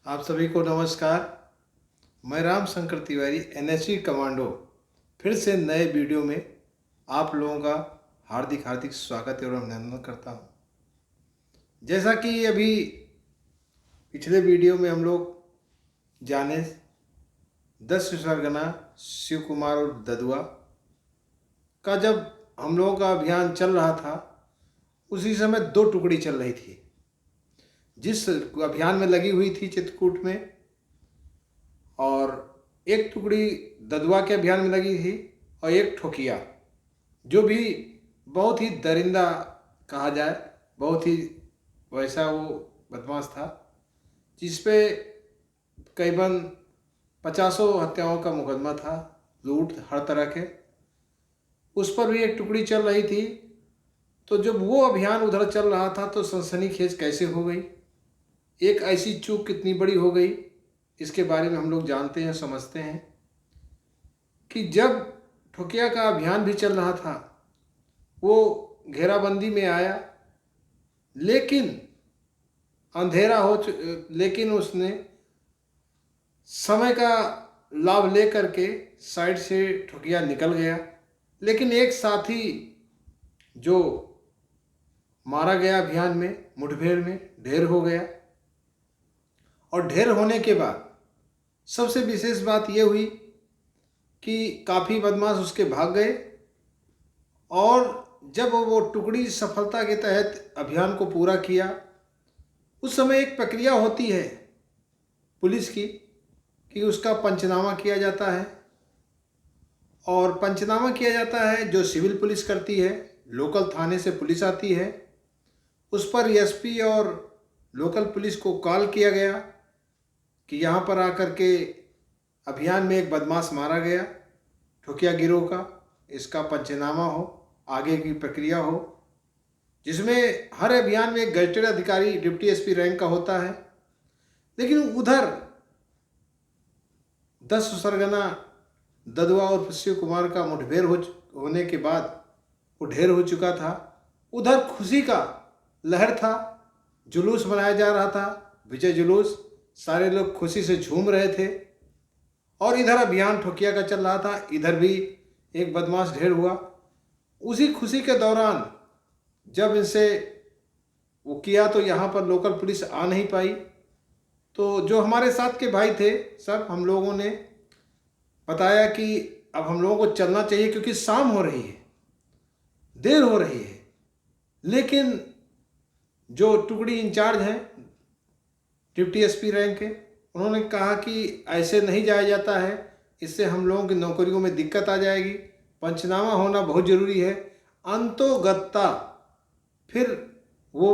आप सभी को नमस्कार। मैं राम शंकर तिवारी एनएसजी कमांडो फिर से नए वीडियो में आप लोगों का हार्दिक हार्दिक स्वागत एवं अभिनंदन करता हूं। जैसा कि अभी पिछले वीडियो में हम लोग जाने 10 सरगना शिव कुमार और ददुआ का जब हम लोगों का अभियान चल रहा था, उसी समय दो टुकड़ी चल रही थी। जिस अभियान में लगी हुई थी चित्रकूट में, और एक टुकड़ी ददुआ के अभियान में लगी थी और एक ठोकिया, जो भी बहुत ही दरिंदा कहा जाए, बहुत ही वैसा वो बदमाश था, जिस पे करीबन 50 हत्याओं का मुकदमा था, लूट हर तरह के। उस पर भी एक टुकड़ी चल रही थी। तो जब वो अभियान उधर चल रहा था तो सनसनीखेज कैसे हो गई, एक ऐसी चूक कितनी बड़ी हो गई, इसके बारे में हम लोग जानते हैं, समझते हैं कि जब ठोकिया का अभियान भी चल रहा था, वो घेराबंदी में आया, लेकिन अंधेरा लेकिन उसने समय का लाभ ले करके साइड से ठोकिया निकल गया। लेकिन एक साथी जो मारा गया अभियान में, मुठभेड़ में ढेर हो गया। और ढेर होने के बाद सबसे विशेष बात यह हुई कि काफ़ी बदमाश उसके भाग गए। और जब वो टुकड़ी सफलता के तहत अभियान को पूरा किया, उस समय एक प्रक्रिया होती है पुलिस की कि उसका पंचनामा किया जाता है। और पंचनामा किया जाता है जो सिविल पुलिस करती है, लोकल थाने से पुलिस आती है। उस पर एसपी और लोकल पुलिस को कॉल किया गया कि यहाँ पर आकर के अभियान में एक बदमाश मारा गया, ठोकिया गिरोह का, इसका पंचनामा हो, आगे की प्रक्रिया हो, जिसमें हर अभियान में एक गजेटेड अधिकारी डिप्टी एसपी रैंक का होता है। लेकिन उधर 10 सरगना ददुआ और शिव कुमार का मुठभेड़ होने के बाद वो ढेर हो चुका था। उधर खुशी का लहर था, जुलूस मनाया जा रहा था, विजय जुलूस, सारे लोग खुशी से झूम रहे थे। और इधर अभियान ठोकिया का चल रहा था, इधर भी एक बदमाश ढेर हुआ। उसी खुशी के दौरान जब इनसे वो किया तो यहाँ पर लोकल पुलिस आ नहीं पाई। तो जो हमारे साथ के भाई थे, सब हम लोगों ने बताया कि अब हम लोगों को चलना चाहिए क्योंकि शाम हो रही है, देर हो रही है। लेकिन जो टुकड़ी इंचार्ज हैं डिप्टी एसपी रैंक के, उन्होंने कहा कि ऐसे नहीं जाया जाता है, इससे हम लोगों की नौकरियों में दिक्कत आ जाएगी, पंचनामा होना बहुत ज़रूरी है। अंतोगत्ता फिर वो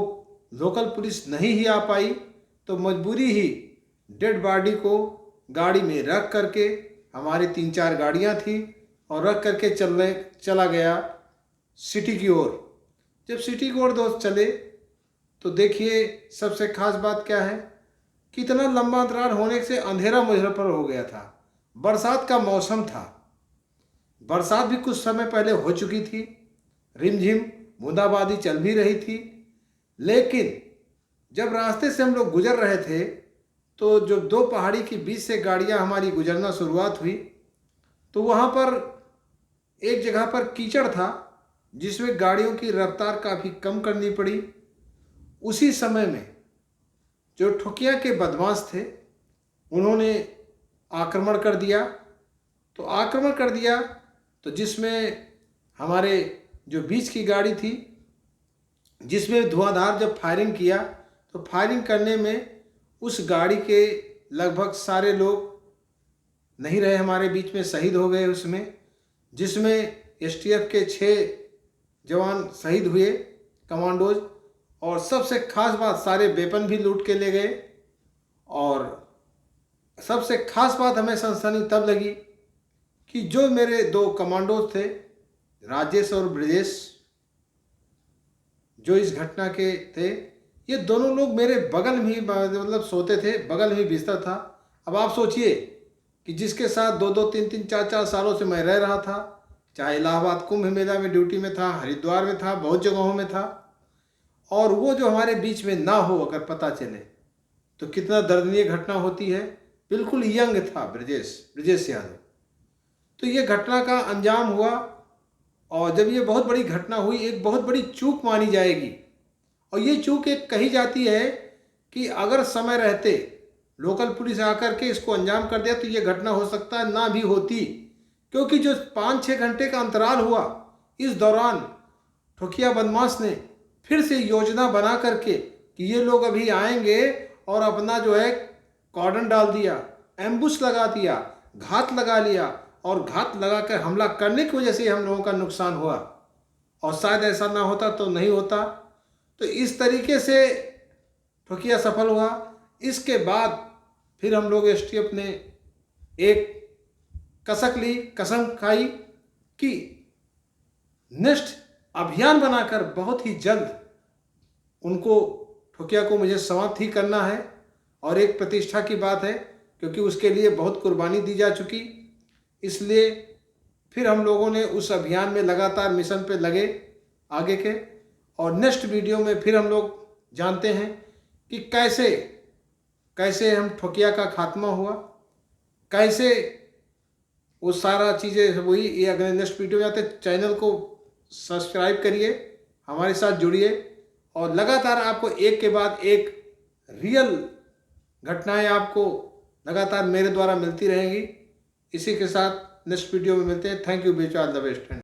लोकल पुलिस नहीं ही आ पाई, तो मजबूरी ही डेड बॉडी को गाड़ी में रख करके, हमारी 3-4 गाड़ियाँ थी, और रख करके चला गया सिटी की ओर। जब सिटी की ओर दोस्त चले तो देखिए सबसे खास बात क्या है, कितना लंबा अंतराल होने से अंधेरा मुजफ्फर हो गया था। बरसात का मौसम था, बरसात भी कुछ समय पहले हो चुकी थी, रिमझिम बूंदाबांदी चल भी रही थी। लेकिन जब रास्ते से हम लोग गुजर रहे थे तो जब दो पहाड़ी के बीच से गाड़ियां हमारी गुजरना शुरुआत हुई, तो वहाँ पर एक जगह पर कीचड़ था, जिसमें गाड़ियों की रफ्तार काफ़ी कम करनी पड़ी। उसी समय में जो ठोकिया के बदमाश थे, उन्होंने आक्रमण कर दिया। तो जिसमें हमारे जो बीच की गाड़ी थी, जिसमें धुआंधार जब फायरिंग किया, तो फायरिंग करने में उस गाड़ी के लगभग सारे लोग नहीं रहे, हमारे बीच में शहीद हो गए उसमें, जिसमें एसटीएफ के 6 जवान शहीद हुए, कमांडोज। और सबसे खास बात, सारे वेपन भी लूट के ले गए। और सबसे खास बात हमें सनसनी तब लगी कि जो मेरे 2 कमांडोज थे, राजेश और ब्रजेश, जो इस घटना के थे, ये दोनों लोग मेरे बगल में ही मतलब सोते थे, बगल में ही बिस्तर था। अब आप सोचिए कि जिसके साथ 2-2, 3-3, 4-4 सालों से मैं रह रहा था, चाहे इलाहाबाद कुंभ मेला में ड्यूटी में था, हरिद्वार में था, बहुत जगहों में था, और वो जो हमारे बीच में ना हो अगर पता चले, तो कितना दर्दनीय घटना होती है। बिल्कुल यंग था ब्रजेश यादव। तो ये घटना का अंजाम हुआ, और जब ये बहुत बड़ी घटना हुई, एक बहुत बड़ी चूक मानी जाएगी। और ये चूक एक कही जाती है कि अगर समय रहते लोकल पुलिस आकर के इसको अंजाम कर दिया तो ये घटना हो सकता है ना भी होती, क्योंकि जो 5-6 घंटे का अंतराल हुआ, इस दौरान ठोकिया बदमाश ने फिर से योजना बना करके कि ये लोग अभी आएंगे, और अपना जो है कॉर्डन डाल दिया, एम्बुश लगा दिया, घात लगा लिया, और घात लगा कर हमला करने की वजह से हम लोगों का नुकसान हुआ, और शायद ऐसा ना होता तो नहीं होता। तो इस तरीके से ठोकिया सफल हुआ। इसके बाद फिर हम लोग एसटीएफ ने एक कसम खाई कि नेक्स्ट अभियान बनाकर बहुत ही जल्द उनको, ठोकिया को मुझे समाप्त ही करना है। और एक प्रतिष्ठा की बात है, क्योंकि उसके लिए बहुत कुर्बानी दी जा चुकी, इसलिए फिर हम लोगों ने उस अभियान में लगातार मिशन पे लगे आगे के। और नेक्स्ट वीडियो में फिर हम लोग जानते हैं कि कैसे कैसे हम ठोकिया का खात्मा हुआ, कैसे वो सारा चीज़ें हुई। ये अगर नेक्स्ट वीडियो में आते, चैनल को सब्सक्राइब करिए, हमारे साथ जुड़िए, और लगातार आपको एक के बाद एक रियल घटनाएं आपको लगातार मेरे द्वारा मिलती रहेंगी। इसी के साथ नेक्स्ट वीडियो में मिलते हैं। Thank you, wish all the best.